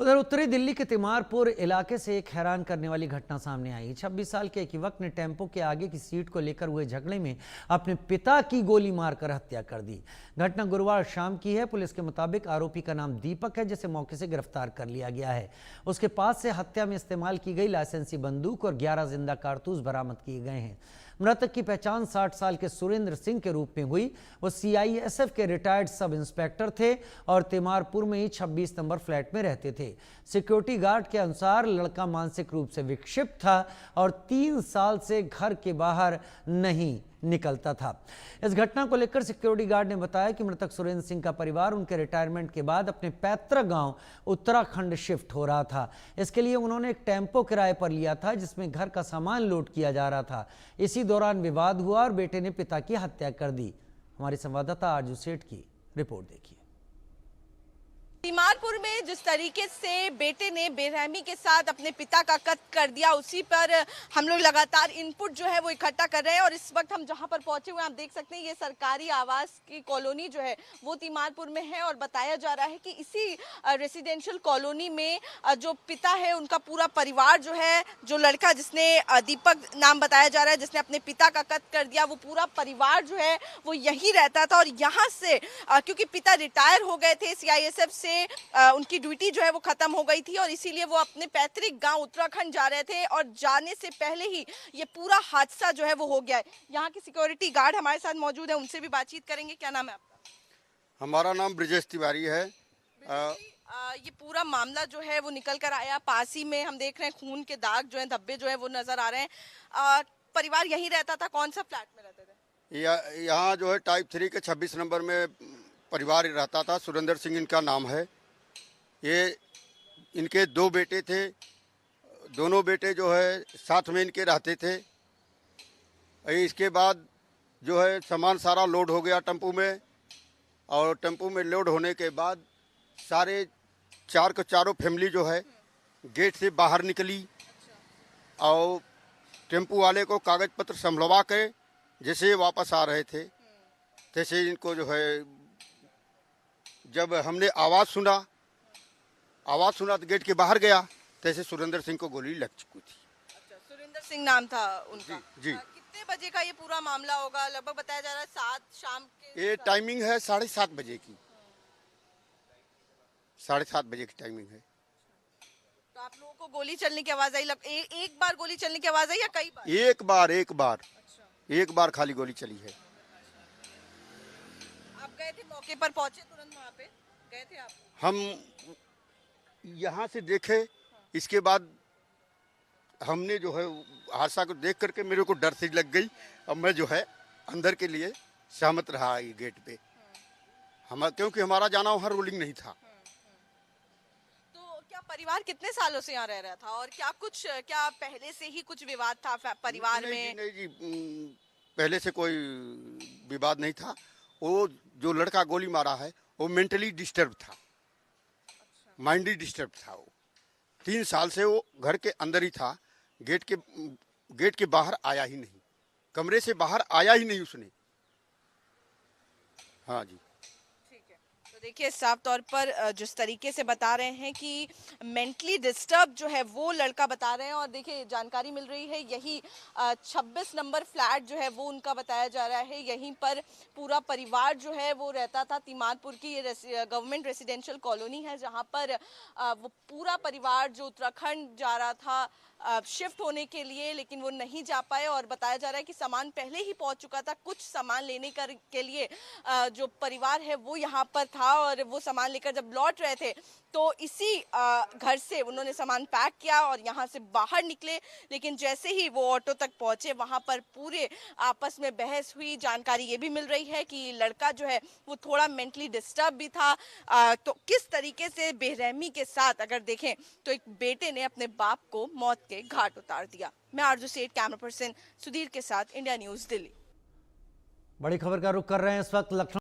उधर उत्तरी दिल्ली के तिमारपुर इलाके से एक हैरान करने वाली घटना सामने आई। 26 साल के एक युवक ने टेम्पो के आगे की सीट को लेकर हुए झगड़े में अपने पिता की गोली मारकर हत्या कर दी। घटना गुरुवार शाम की है। पुलिस के मुताबिक आरोपी का नाम दीपक है, जिसे मौके से गिरफ्तार कर लिया गया है। उसके पास से हत्या में इस्तेमाल की गई लाइसेंसी बंदूक और 11 जिंदा कारतूस बरामद किए गए हैं। मृतक की पहचान 60 साल के सुरेंद्र सिंह के रूप में हुई। वो सीआईएसएफ के रिटायर्ड सब इंस्पेक्टर थे और तिमारपुर में ही 26 नंबर फ्लैट में रहते थे। सिक्योरिटी गार्ड के अनुसार लड़का मानसिक रूप से विक्षिप्त था और 3 साल से घर के बाहर नहीं निकलता था। इस घटना को लेकर सिक्योरिटी गार्ड ने बताया कि मृतक सुरेंद्र सिंह का परिवार उनके रिटायरमेंट के बाद अपने पैतृक गांव उत्तराखंड शिफ्ट हो रहा था। इसके लिए उन्होंने एक टेम्पो किराए पर लिया था, जिसमें घर का सामान लोड किया जा रहा था। इसी दौरान विवाद हुआ और बेटे ने पिता की हत्या कर दी। हमारे संवाददाता आरजू सेठ की रिपोर्ट देखिए। तिमारपुर में जिस तरीके से बेटे ने बेरहमी के साथ अपने पिता का कत्ल कर दिया, उसी पर हम लोग लगातार इनपुट जो है वो इकट्ठा कर रहे हैं। और इस वक्त हम जहां पर पहुंचे हुए हैं, आप देख सकते हैं ये सरकारी आवास की कॉलोनी जो है वो तिमारपुर में है। और बताया जा रहा है कि इसी रेसिडेंशियल कॉलोनी में जो पिता है उनका पूरा परिवार जो है, जो लड़का जिसने दीपक नाम बताया जा रहा है, जिसने अपने पिता का कत्ल कर दिया, वो पूरा परिवार जो है वो यहीं रहता था। और यहाँ से क्योंकि पिता रिटायर हो गए थे सीआईएसएफ से, उनकी ड्यूटी जो है वो खत्म हो गई थी और इसीलिए वो अपने पैतृक गांव उत्तराखंड जा रहे थे और जाने से पहले ही ये पूरा हादसा जो है वो हो गया है। यहाँ की सिक्योरिटी गार्ड हमारे साथ मौजूद है, उनसे भी बातचीत करेंगे। क्या नाम है आपका? हमारा नाम ब्रिजेश तिवारी है। ये पूरा मामला जो है वो निकल कर आया, पास ही में हम देख रहे हैं खून के दाग जो है, धब्बे जो है वो नजर आ रहे हैं। परिवार यहीं रहता था, कौन सा फ्लैट में रहते थे? यहाँ जो है टाइप 3 के 26 नंबर में परिवार रहता था। सुरेंद्र सिंह इनका नाम है। ये इनके 2 बेटे थे। दोनों बेटे जो है साथ में इनके रहते थे। इसके बाद जो है सामान सारा लोड हो गया टेम्पू में, और टेम्पू में लोड होने के बाद सारे चारों फैमिली जो है गेट से बाहर निकली और टेम्पू वाले को कागज पत्र संभलवा के जैसे वापस आ रहे थे, तैसे इनको जो है जब हमने आवाज़ सुना तो गेट के बाहर गया, तैसे सुरेंद्र सिंह को गोली लग चुकी थी। अच्छा, सुरेंद्र सिंह नाम था उनका। जी। कितने बजे का ये पूरा मामला होगा? लगभग बताया जा रहा है 7 शाम के। ये टाइमिंग है 7:30 बजे की। 7:30 बजे की टाइमिंग है। तो आप लोगों को गोली चलने की आवाज आई? एक बार गोली चलने की आवाज आई या कई बार? एक बार। अच्छा। एक बार खाली गोली चली है। आप गए थे मौके पर, पहुंचे तुरंत वहाँ पे गए थे आप? हम यहाँ से देखे, इसके बाद हमने जो है हादसा को देख करके मेरे को डर से लग गई। अब मैं जो है अंदर के लिए सहमत रहा ये गेट पे, क्योंकि हमारा जाना वहाँ रूलिंग नहीं था। तो क्या परिवार कितने सालों से यहाँ रह रहा था और क्या पहले से ही कुछ विवाद था परिवार में? नहीं जी, पहले से कोई विवाद नहीं था। वो जो लड़का गोली मारा है वो मेंटली डिस्टर्ब था। माइंडली डिस्टर्ब था। वो 3 साल से वो घर के अंदर ही था। गेट के बाहर आया ही नहीं, कमरे से बाहर आया ही नहीं उसने। हाँ जी, ठीक है। तो देखिए साफ तौर पर जिस तरीके से बता रहे हैं कि मेंटली डिस्टर्ब जो है वो लड़का बता रहे हैं। और देखिए जानकारी मिल रही है यही 26 नंबर फ्लैट जो है वो उनका बताया जा रहा है। यहीं पर पूरा परिवार जो है वो रहता था। तिमारपुर की ये गवर्नमेंट रेसिडेंशियल कॉलोनी है, जहां पर वो पूरा परिवार जो उत्तराखंड जा रहा था शिफ्ट होने के लिए, लेकिन वो नहीं जा पाए। और बताया जा रहा है कि सामान पहले ही पहुंच चुका था। कुछ सामान लेने के लिए जो परिवार है वो यहाँ पर था और वो सामान लेकर जब लौट रहे थे तो इसी घर से उन्होंने सामान पैक किया और यहाँ से बाहर निकले। लेकिन जैसे ही वो ऑटो तक पहुंचे, वहां पर पूरे आपस में बहस हुई। जानकारी ये भी मिल रही है कि लड़का जो है वो थोड़ा मेंटली डिस्टर्ब भी था। तो किस तरीके से बेरहमी के साथ अगर देखें तो एक बेटे ने अपने बाप को मौत के घाट उतार दिया। मैं आरजू सेठ, कैमरा पर्सन सुधीर के साथ, इंडिया न्यूज दिल्ली। बड़ी खबर का रुख कर रहे हैं इस वक्त लखनऊ